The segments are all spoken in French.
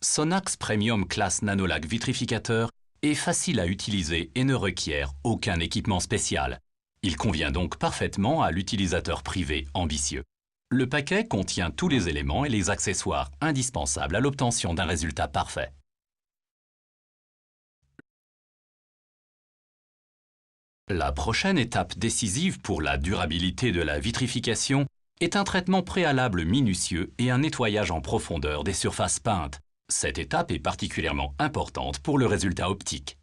Sonax Premium Class Nanolac Vitrificateur est facile à utiliser et ne requiert aucun équipement spécial. Il convient donc parfaitement à l'utilisateur privé ambitieux. Le paquet contient tous les éléments et les accessoires indispensables à l'obtention d'un résultat parfait. La prochaine étape décisive pour la durabilité de la vitrification est un traitement préalable minutieux et un nettoyage en profondeur des surfaces peintes. Cette étape est particulièrement importante pour le résultat optique.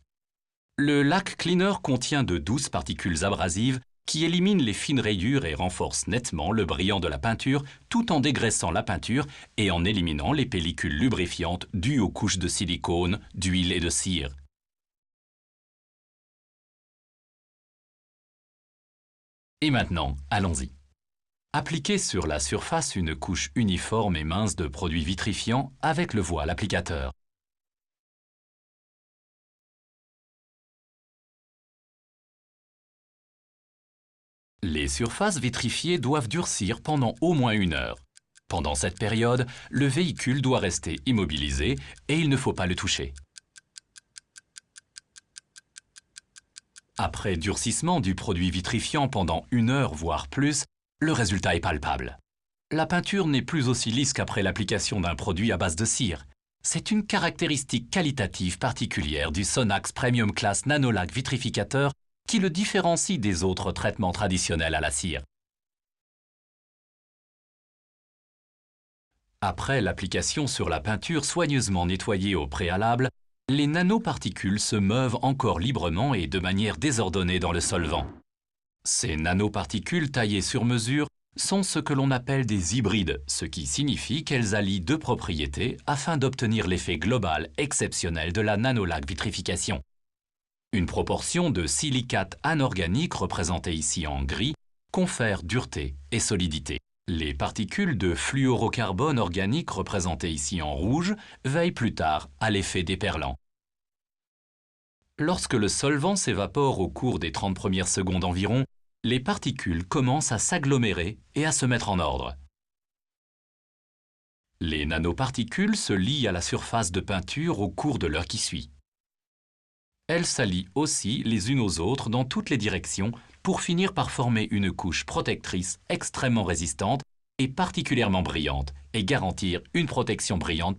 Le lac cleaner contient de douces particules abrasives qui éliminent les fines rayures et renforcent nettement le brillant de la peinture tout en dégraissant la peinture et en éliminant les pellicules lubrifiantes dues aux couches de silicone, d'huile et de cire. Et maintenant, allons-y. Appliquez sur la surface une couche uniforme et mince de produit vitrifiant avec le voile applicateur. Les surfaces vitrifiées doivent durcir pendant au moins 1 heure. Pendant cette période, le véhicule doit rester immobilisé et il ne faut pas le toucher. Après durcissement du produit vitrifiant pendant 1 heure voire plus, le résultat est palpable. La peinture n'est plus aussi lisse qu'après l'application d'un produit à base de cire. C'est une caractéristique qualitative particulière du Sonax Premium Class Nanolac Vitrificateur qui le différencie des autres traitements traditionnels à la cire. Après l'application sur la peinture soigneusement nettoyée au préalable, les nanoparticules se meuvent encore librement et de manière désordonnée dans le solvant. Ces nanoparticules taillées sur mesure sont ce que l'on appelle des hybrides, ce qui signifie qu'elles allient 2 propriétés afin d'obtenir l'effet global exceptionnel de la nanolac vitrification. Une proportion de silicate anorganique, représentée ici en gris, confère dureté et solidité. Les particules de fluorocarbone organique, représentées ici en rouge, veillent plus tard à l'effet déperlant. Lorsque le solvant s'évapore au cours des 30 premières secondes environ, les particules commencent à s'agglomérer et à se mettre en ordre. Les nanoparticules se lient à la surface de peinture au cours de l'heure qui suit. Elles s'allient aussi les unes aux autres dans toutes les directions pour finir par former une couche protectrice extrêmement résistante et particulièrement brillante et garantir une protection brillante